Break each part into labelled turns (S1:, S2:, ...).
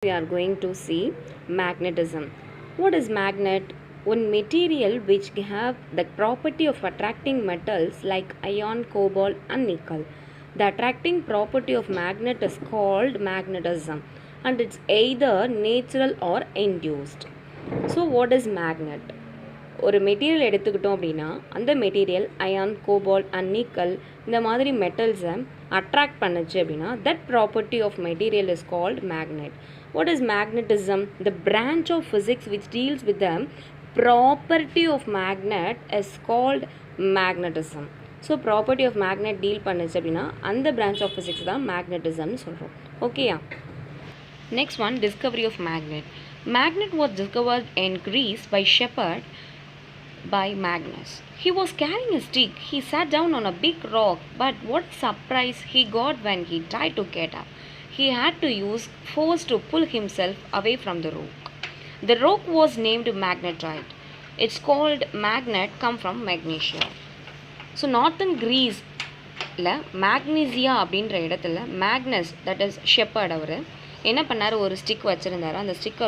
S1: We are going to see magnetism. What is magnet? One material which have the property of attracting metals like iron, cobalt and nickel. The attracting property of magnet is called magnetism and it's either natural or induced. So what is magnet? ஒரு material எடுத்துக்கிட்டோம் அப்படின்னா அந்த material iron cobalt and nickel இந்த மாதிரி மெட்டல்ஸை attract பண்ணுச்சு அப்படின்னா that property of material is called magnet. What is magnetism? The branch of physics which deals with the property of magnet is called magnetism. So property of magnet deal பண்ணுச்சு அப்படின்னா அந்த branch of physics தான் மேக்னட்டிசம்னு சொல்கிறோம். ஓகேயா? Next one, discovery of magnet. Magnet was discovered in Greece by Shepherd by Magnus. He was carrying a stick. He sat down on a big rock, but what surprise he got when he tried to get up. He had to use force to pull himself away from the rock. The rock was named magnetite. It's called magnet come from magnesia. So northern Greece மேக்னீசியா அப்படின்ற இடத்துல Magnus that is shepherd அவர் என்ன பண்ணார், ஒரு stick வச்சுருந்தார். அந்த ஸ்டிக்கை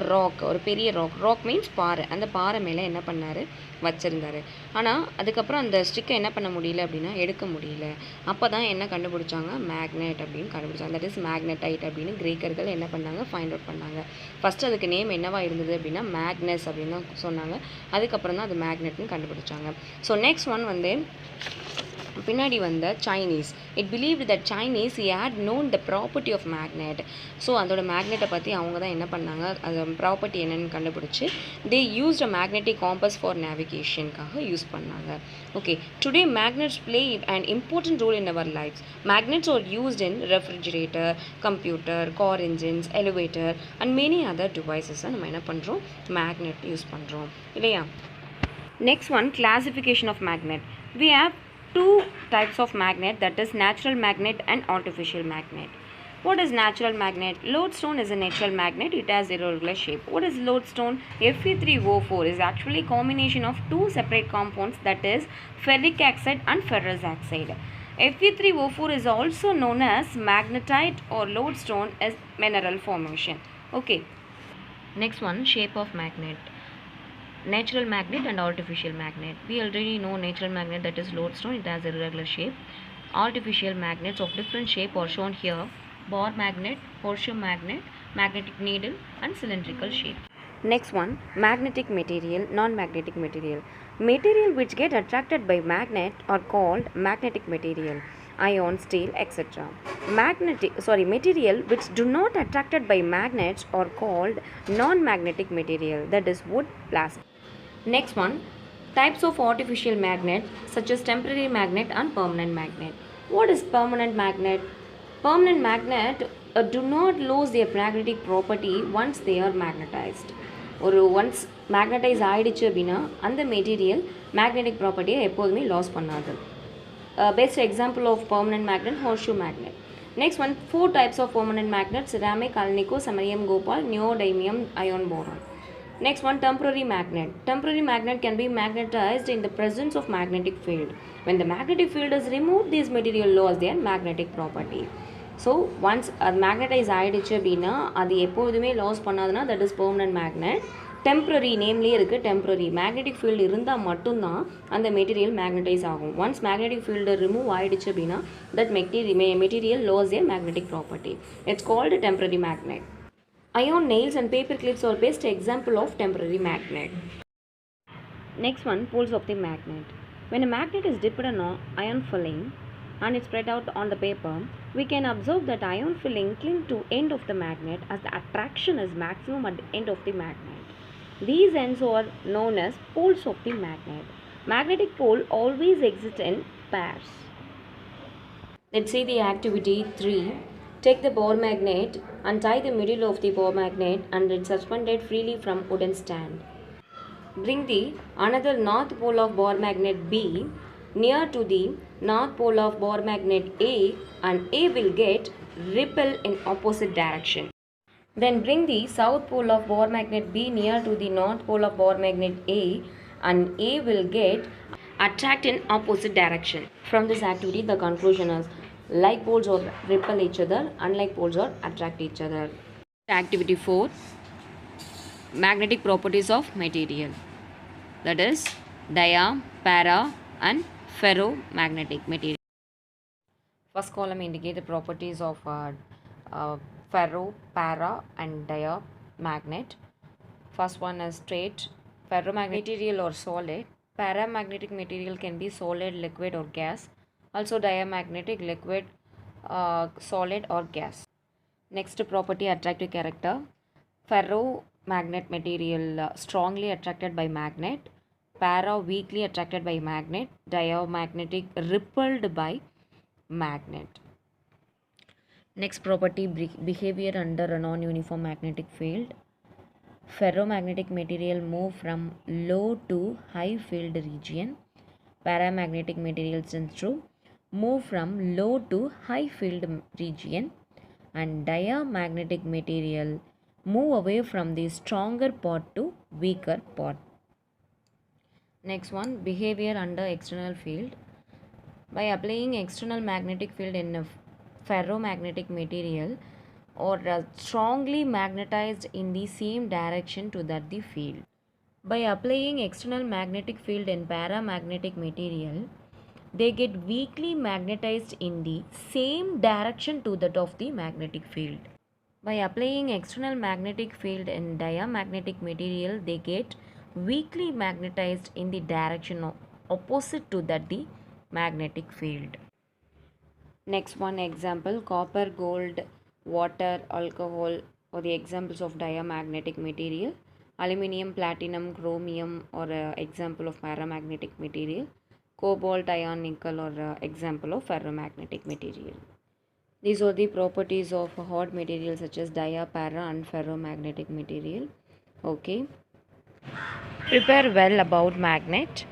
S1: ஒரு பெரிய rock means பாறை, அந்த பாறை மேலே என்ன பண்ணார், வச்சுருந்தார். ஆனால் அதுக்கப்புறம் அந்த ஸ்டிக்கை என்ன பண்ண முடியல அப்படின்னா எடுக்க முடியல. அப்போ தான் என்ன கண்டுபிடிச்சாங்க, மேக்னெட் அப்படின்னு கண்டுபிடிச்சாங்க. தட் இஸ் மேக்னடைட் அப்படின்னு கிரேக்கர்கள் என்ன பண்ணாங்க, ஃபைண்ட் அவுட் பண்ணாங்க. ஃபஸ்ட்டு அதுக்கு நேம் என்னவா இருந்தது அப்படின்னா மேக்னஸ் அப்படின்னு தான் சொன்னாங்க. அதுக்கப்புறம் தான் அது மேக்னெட்னு கண்டுபிடிச்சாங்க. ஸோ நெக்ஸ்ட் ஒன் பின்னாடி வந்த Chinese. It believed that Chinese had known the property of magnet. So அதோட மேக்னெட்டை பற்றி அவங்க தான் என்ன பண்ணாங்க, அது ப்ராப்பர்ட்டி என்னென்னு கண்டுபிடிச்சி they used a magnetic compass for நேவிகேஷனுக்காக யூஸ் பண்ணாங்க. Okay, today magnets play an important role in our lives. Magnets are used in refrigerator, computer, car engines, elevator and many other டிவைசஸை நம்ம என்ன பண்ணுறோம், மேக்னெட் யூஸ் பண்ணுறோம் இல்லையா? Next one, classification of magnet. We have two types of magnet, that is natural magnet and artificial magnet. What is natural magnet? Lodestone is a natural magnet. It has irregular shape. What is lodestone? Fe3O4 is actually combination of two separate compounds, that is ferric oxide and ferrous oxide. Fe3O4 is also known as magnetite or lodestone as mineral formation. Okay. Next one, shape of magnet. Natural magnet and artificial magnet. We already know natural magnet, that is lodestone, it has a irregular shape. Artificial magnets of different shape are shown here: bar magnet, horseshoe magnet, magnetic needle and cylindrical shape. Next one, magnetic material, non-magnetic material. Material which get attracted by magnet are called magnetic material. Iron, steel, etc. Material which do not attracted by magnets are called non-magnetic material, that is wood, plastic. Next one, types of artificial magnet such as temporary magnet and permanent magnet. What is permanent magnet? Permanent magnet do not lose their magnetic property once they are magnetized. Or once magnetize ஆயிடுச்சு அப்படின்னா அந்த material magnetic ப்ராப்பர்ட்டியை எப்போதுமே loss பண்ணாது. Best example of permanent magnet, horseshoe magnet. Next one, four types of permanent magnets: ceramic, alnico, samarium, copal, neodymium, iron boron. Next one, temporary magnet. Temporary magnet can be magnetized in the presence of magnetic field. When the magnetic field is removed, this material lose their magnetic property. So once magnetize ஆயிடுச்சு அப்படின்னா அது எப்போதுமே loss பண்ணாதுன்னா that is permanent magnet. Temporary நேம்லேயே இருக்குது, temporary magnetic field இருந்தால் மட்டும்தான் அந்த மெட்டீரியல் மேக்னடைஸ் ஆகும். ஒன்ஸ் மேக்னெட்டிக் ஃபீல்டு ரிமூவ் ஆகிடுச்சு அப்படின்னா that material lose a magnetic property. It's called temporary magnet. Iron nails and paper clips are best example of temporary magnet. Next one, poles of the magnet. When a magnet is dipped in iron filling and it's spread out on the paper, we can observe that iron filling cling to end of the magnet as the attraction is maximum at the end of the magnet. These ends are known as poles of the magnet. Magnetic pole always exist in pairs. Let's see the activity 3. Take the bar magnet and tie the middle of the bar magnet and it's suspended freely from wooden stand. Bring the another north pole of bar magnet B near to the north pole of bar magnet A and A will get repel in opposite direction. Then bring the south pole of bar magnet B near to the north pole of bar magnet A and A will get attract in opposite direction. From this activity, the conclusion is like poles or repel each other, unlike poles or attract each other. Activity 4, magnetic properties of material, that is dia, para and ferromagnetic material. First column indicate the properties of uh, ferro, para and dia magnet. First one is straight. Ferromagnetic material or solid. Paramagnetic material can be solid, liquid or gas. Also diamagnetic, liquid, solid or gas. Next property, attractive character. Ferromagnet material strongly attracted by magnet. Para weakly attracted by magnet. Diamagnetic repelled by magnet. Next property, behavior under a non-uniform magnetic field. Ferromagnetic material move from low to high field region. Paramagnetic materials tend to move from low to high field region, and diamagnetic material move away from the stronger part to weaker part. Next one, behavior under external field. By applying external magnetic field in a ferromagnetic material, or strongly magnetized in the same direction to that the field. By applying external magnetic field in paramagnetic material, they get weakly magnetized in the same direction to that of the magnetic field. By applying external magnetic field in diamagnetic material, they get weakly magnetized in the direction opposite to that the magnetic field. Next one example, copper, gold, water, alcohol or the examples of diamagnetic material. Aluminium, platinum, chromium or example of paramagnetic material. Cobalt, iron, nickel or example of ferromagnetic material. These are the properties of hot materials such as dia, para and ferromagnetic material. Okay. Prepare well about magnet.